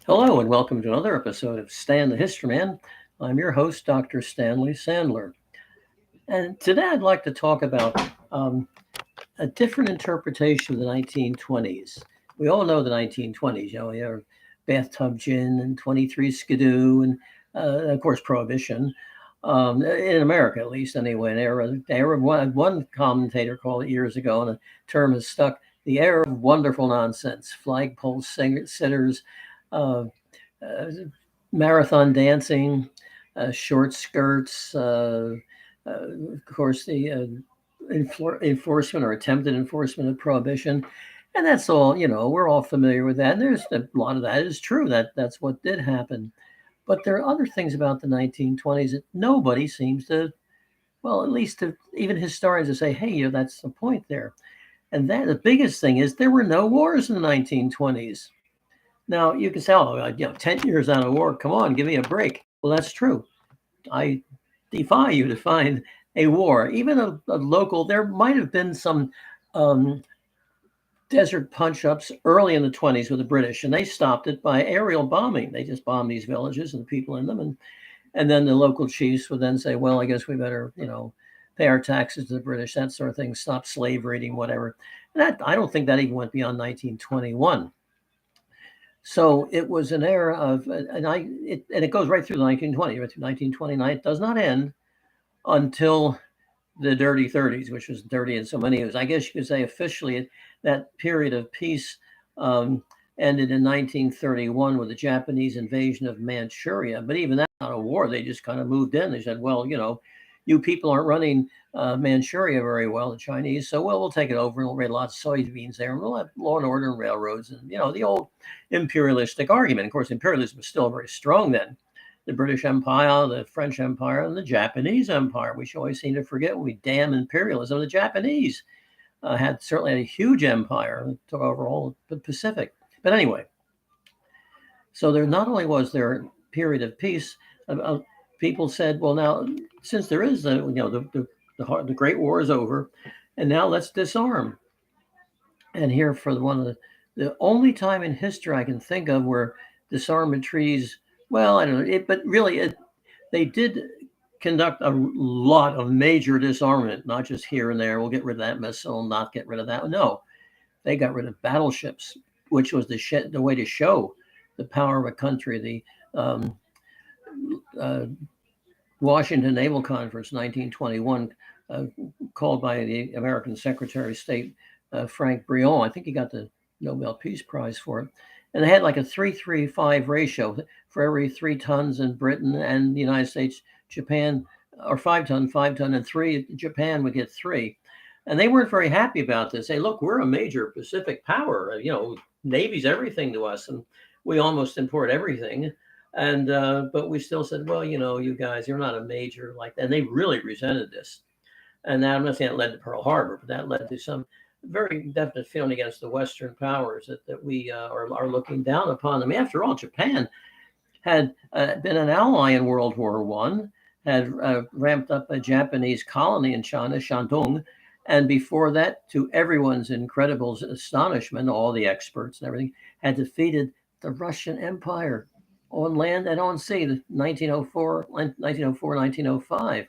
Hello, and welcome to another episode of Stan the History Man. I'm your host, Dr. Stanley Sandler. And today I'd like to talk about um, a different interpretation of the 1920s. We all know the 1920s, you know, bathtub gin and 23 skidoo, and of course, Prohibition. In America, at least, anyway, an era one commentator called it years ago, and the term has stuck, the era of wonderful nonsense, flagpole sitters, uh, uh, marathon dancing, short skirts, of course, the enforcement or attempted enforcement of prohibition. And that's all, we're all familiar with that. And there's a lot of that is true. That's what did happen. But there are other things about the 1920s that nobody seems to, well, at least to, even historians to say, hey, that's the point there. And that the biggest thing is there were no wars in the 1920s. Now you can say, oh, 10 years out of war, come on, give me a break. Well, that's true. I defy you to find a war, even a local. There might have been some um, desert punch-ups early in the 20s with the British, and they stopped it by aerial bombing. They just bombed these villages and the people in them, and then the local chiefs would then say, well, I guess we better, pay our taxes to the British, that sort of thing, stop slave raiding, whatever. And that I don't think that even went beyond 1921. So it was an era of, and it goes right through the 1920s, right through 1929. It does not end until the Dirty 30s, which was dirty in so many ways. I guess you could say officially that period of peace um, ended in 1931 with the Japanese invasion of Manchuria. But even that's not a war. They just kind of moved in. They said, well, you people aren't running Manchuria very well, the Chinese, so we'll take it over and we'll raise lots of soybeans there and we'll have law and order and railroads and, the old imperialistic argument. Of course, imperialism was still very strong then. The British Empire, the French Empire, and the Japanese Empire. We should always seem to forget when we damn imperialism. The Japanese had certainly had a huge empire that took over all the Pacific. But anyway, so there not only was there a period of peace, people said, well, now since there is the Great War is over, and now let's disarm. And here for one of the only time in history I can think of where disarmament treaties, well, I don't know, but really they did conduct a lot of major disarmament, not just here and there. We'll get rid of that missile, not get rid of that. No, they got rid of battleships, which was the way to show the power of a country. The uh, Washington Naval Conference, 1921, uh, called by the American Secretary of State Frank Briand. I think he got the Nobel Peace Prize for it. And they had like a 3-3-5 ratio for every 3 tons in Britain and the United States, Japan, or 5 ton, and three, Japan would get three. And they weren't very happy about this. Hey, look, we're a major Pacific power. Navy's everything to us, and we almost import everything. And but we still said, well, you guys, you're not a major like that. And they really resented this. And now I'm not saying it led to Pearl Harbor, but that led to some very definite feeling against the Western powers that we are looking down upon them. After all, Japan had been an ally in World War One, had ramped up a Japanese colony in China, Shandong, and before that, to everyone's incredible astonishment, all the experts and everything, had defeated the Russian Empire on land and on sea, 1905.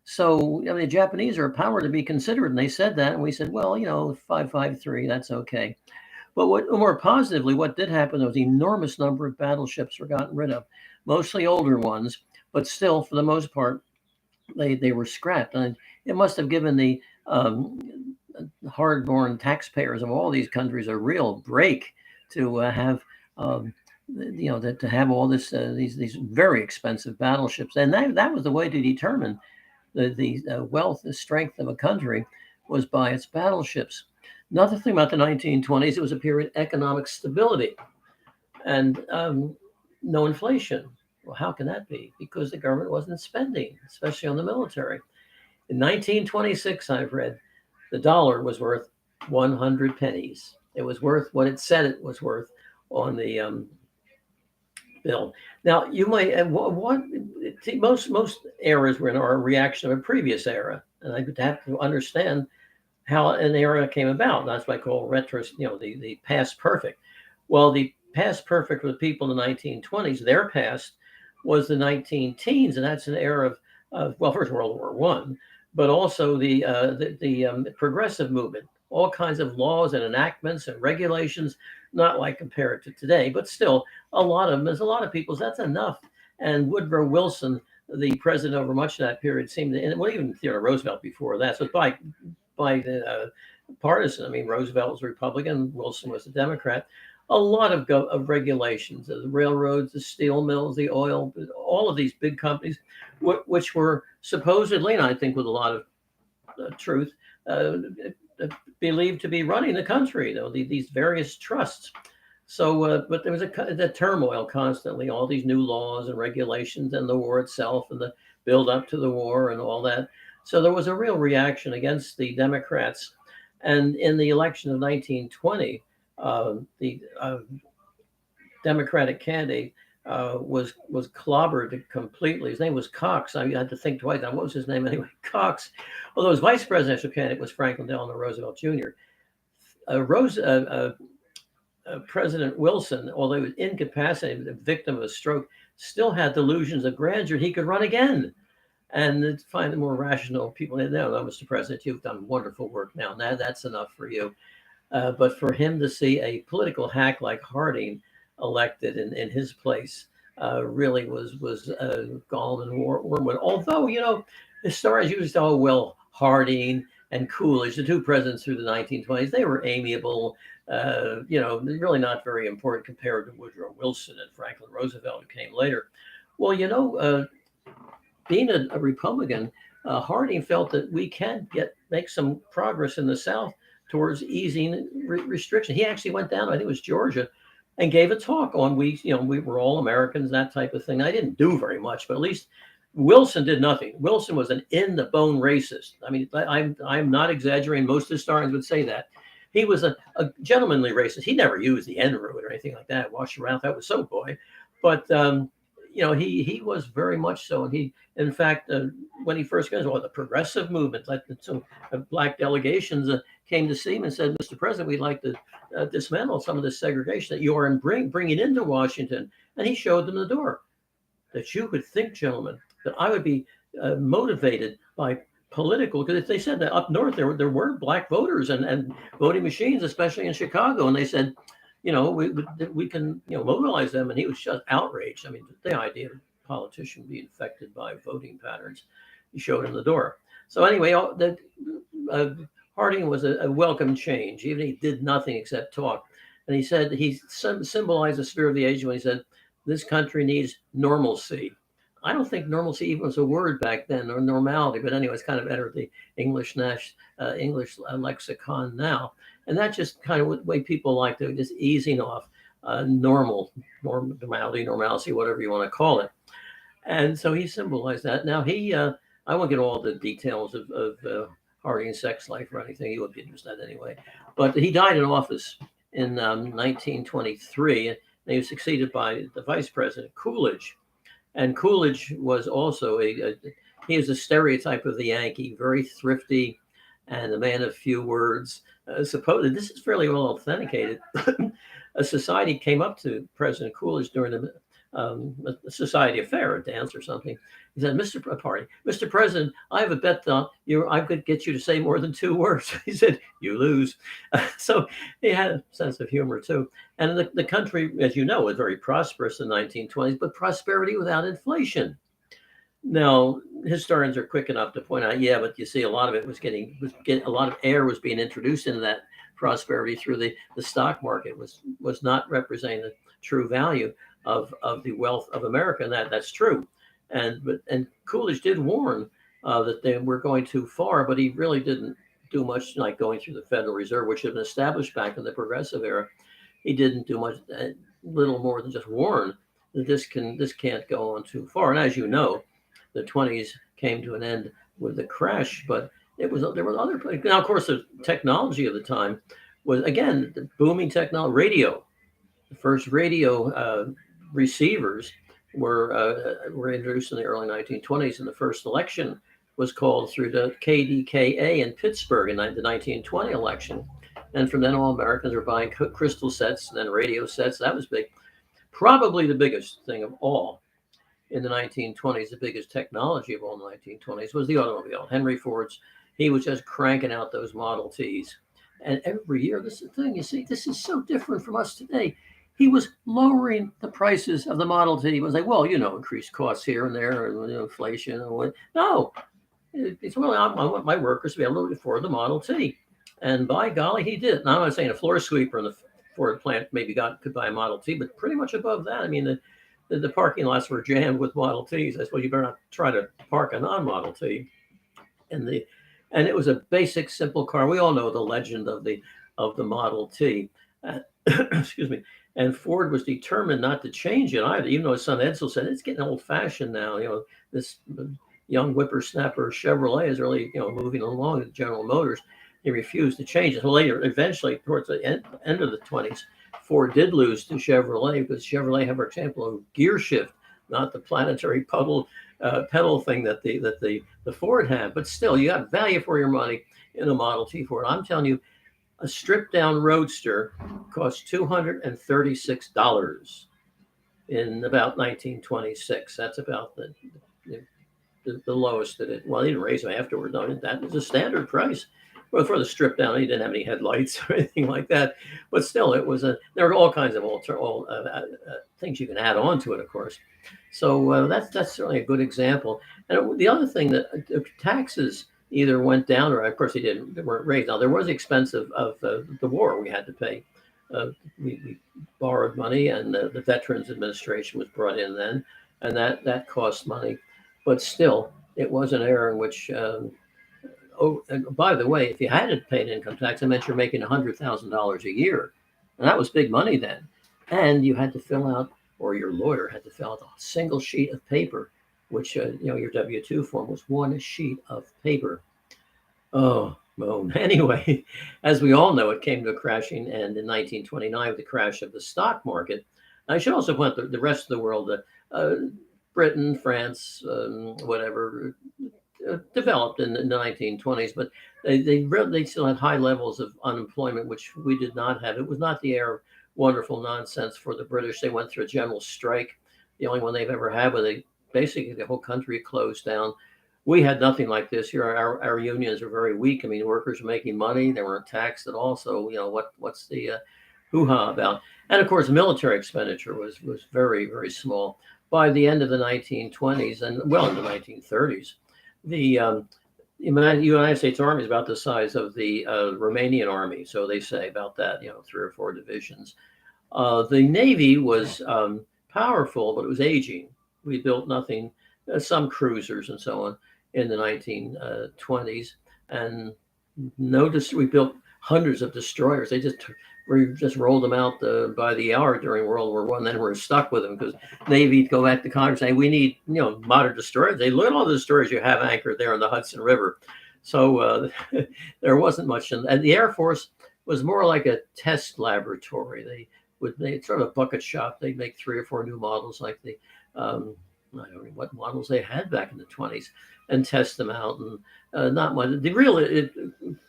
So, the Japanese are a power to be considered, and they said that, and we said, well, 553, that's okay. But more positively, what did happen was an enormous number of battleships were gotten rid of, mostly older ones, but still, for the most part, they were scrapped. And it must have given the hard-born taxpayers of all these countries a real break to have to have all these very expensive battleships, and that was the way to determine the wealth, the strength of a country was by its battleships. Another thing about the 1920s, it was a period of economic stability and no inflation. Well, how can that be? Because the government wasn't spending, especially on the military. In 1926, I've read, the dollar was worth 100 pennies. It was worth what it said it was worth on the bill. Now, you might what most eras were in our reaction of a previous era, and I would have to understand how an era came about. That's what I call retro, the past perfect. Well, the past perfect for the people in the 1920s. Their past was the 19 teens, and that's an era well, first World War One, but also the progressive movement. All kinds of laws and enactments and regulations, not like compared to today, but still a lot of them. There's a lot of people. That's enough. And Woodrow Wilson, the president over much of that period, seemed to, and well, even Theodore Roosevelt before that. So by the partisan. I mean, Roosevelt was a Republican, Wilson was a Democrat. A lot of regulations, the railroads, the steel mills, the oil, all of these big companies, which were supposedly, and I think with a lot of truth, believed to be running the country, though, these various trusts. So, but there was the turmoil constantly, all these new laws and regulations, and the war itself, and the build up to the war, and all that. So there was a real reaction against the Democrats, and in the election of 1920, the Democratic candidate was clobbered completely. His name was Cox. I had to think twice. What was his name anyway? Cox. Although his vice presidential candidate was Franklin Delano Roosevelt Jr. President Wilson, although he was incapacitated, a victim of a stroke, still had delusions of grandeur. He could run again. And to find the more rational people, no, Mr. President, you've done wonderful work now. Now that's enough for you. But for him to see a political hack like Harding elected in his place really was gall and wormwood. Although, historians used to, well, Harding and Coolidge, the two presidents through the 1920s, they were amiable, really not very important compared to Woodrow Wilson and Franklin Roosevelt, who came later. Well, being a Republican, Harding felt that we can make some progress in the South towards easing restriction. He actually went down, I think it was Georgia, and gave a talk on we were all Americans, that type of thing. I didn't do very much, but at least Wilson did nothing. Wilson was an in-the-bone racist. I mean, I'm not exaggerating. Most historians would say that. He was a gentlemanly racist. He never used the N-word or anything like that. Wash your mouth, that was so boy. But he was very much so. And he, in fact, when he first got the progressive movement, like some black delegations came to see him and said, Mr. President, we'd like to dismantle some of this segregation that you are bringing into Washington. And he showed them the door. That you could think, gentlemen, that I would be motivated by political, because they said that up north there were black voters and voting machines, especially in Chicago. And they said, we can mobilize them, and he was just outraged. I mean, the idea of a politician being affected by voting patterns, he showed him the door. So anyway, Harding was a welcome change. Even he did nothing except talk, and he said he symbolized the spirit of the age when he said, "This country needs normalcy." I don't think normalcy even was a word back then, or normality, but anyway, it's kind of entered the English lexicon now. And that's just kind of the way people like to just easing off normalcy, whatever you want to call it. And so he symbolized that. Now I won't get all the details of Harding's sex life or anything. He wouldn't be interested anyway. But he died in office in 1923, and he was succeeded by the vice president, Coolidge. And Coolidge was also he was a stereotype of the Yankee, very thrifty and a man of few words. Supposedly, this is fairly well authenticated. A society came up to President Coolidge during a society affair, a dance or something. He said, Mr. President, I have a bet that I could get you to say more than 2 words. He said, you lose. So he had a sense of humor too. And the country, as you know, was very prosperous in the 1920s, but prosperity without inflation. Now, historians are quick enough to point out, but you see, a lot of it was getting a lot of air was being introduced into that prosperity through the stock market was not representing the true value of the wealth of America, and that's true. And Coolidge did warn that they were going too far, but he really didn't do much, like going through the Federal Reserve, which had been established back in the Progressive era. He didn't do much, little more than just warn that this can't go on too far. And as you know, the 20s came to an end with the crash, but there was other. Now, of course, the technology of the time was, again, the booming technology, radio. The first radio receivers were introduced in the early 1920s, and the first election was called through the KDKA in Pittsburgh in the 1920 election. And from then on, Americans were buying crystal sets and then radio sets. That was big. Probably the biggest thing of all in the 1920s, the biggest technology of all the 1920s was the automobile. Henry Ford's, he was just cranking out those Model Ts. And every year, this is the thing, you see, this is so different from us today. He was lowering the prices of the Model T. He was like, well, increased costs here and there, and inflation and what. No, it's well, I want my workers to be able to afford the Model T. And by golly, he did. Now, I'm not saying a floor sweeper in the Ford plant maybe could buy a Model T, but pretty much above that. I mean, the parking lots were jammed with Model Ts. I suppose you better not try to park a non-Model T. And it was a basic, simple car. We all know the legend of the Model T. Excuse me. And Ford was determined not to change it either, even though his son Edsel said it's getting old-fashioned now. This young whippersnapper Chevrolet is really moving along with General Motors. He refused to change it. So later, eventually, towards the end of the 20s, Ford did lose to Chevrolet because Chevrolet had, for example, a gear shift, not the planetary pedal thing that the Ford had. But still, you got value for your money in a Model T Ford. I'm telling you, a stripped down Roadster cost $236 in about 1926. That's about the lowest that it. Well, they didn't raise them afterward. No, that was a standard price. Well, for the strip down, he didn't have any headlights or anything like that. But still, it was there are all kinds of things you can add on to it, of course. So that's certainly a good example. And the other thing that taxes either went down or, of course, they weren't raised. Now, there was the expense of the war we had to pay. We borrowed money, and the Veterans Administration was brought in then, and that cost money. But still, it was an era in which and by the way, if you hadn't paid income tax, it meant you're making $100,000 a year. And that was big money then. And you had to fill out, or your lawyer had to fill out a single sheet of paper, which, your W-2 form was one sheet of paper. Oh, moan. Anyway, as we all know, it came to a crashing end in 1929 with the crash of the stock market. I should also point out the rest of the world, Britain, France, whatever, developed in the 1920s, but they still had high levels of unemployment, which we did not have. It was not the era of wonderful nonsense for the British. They went through a general strike, the only one they've ever had, where basically the whole country closed down. We had nothing like this here. Our unions are very weak. I mean, workers were making money; they weren't taxed at all. So what's the hoo-ha about? And of course, military expenditure was very, very small. By the end of the 1920s and well into the 1930s, the United States Army is about the size of the Romanian army, so they say about that, 3 or 4 divisions. The Navy was powerful, but it was aging. We built nothing, some cruisers and so on in the 1920s, and we built hundreds of destroyers. We just rolled them out by the hour during World War I. Then we're stuck with them because Navy go back to Congress saying we need modern destroyers. They look at all the destroyers you have anchored there in the Hudson River. So there wasn't much. And the Air Force was more like a test laboratory. They sort of a bucket shop. They'd make 3 or 4 new models like the I don't know what models they had back in the 20s and test them out. And not much. The real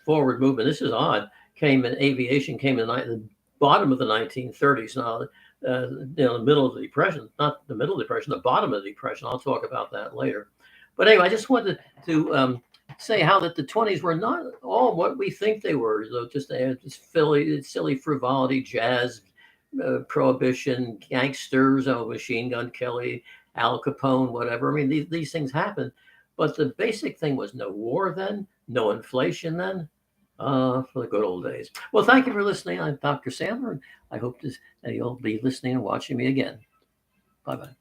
forward movement, this is odd, aviation came in the bottom of the 1930s. Now, the middle of the Depression, not the middle of the Depression, the bottom of the Depression. I'll talk about that later. But anyway, I just wanted to say how that the 20s were not all what we think they were. Just silly frivolity, jazz, prohibition, gangsters, Machine Gun Kelly, Al Capone, whatever. I mean, these things happened. But the basic thing was no war then, no inflation then. For the good old days. Well, thank you for listening. I'm Dr. Sandler, and I hope that you'll be listening and watching me again. Bye-bye.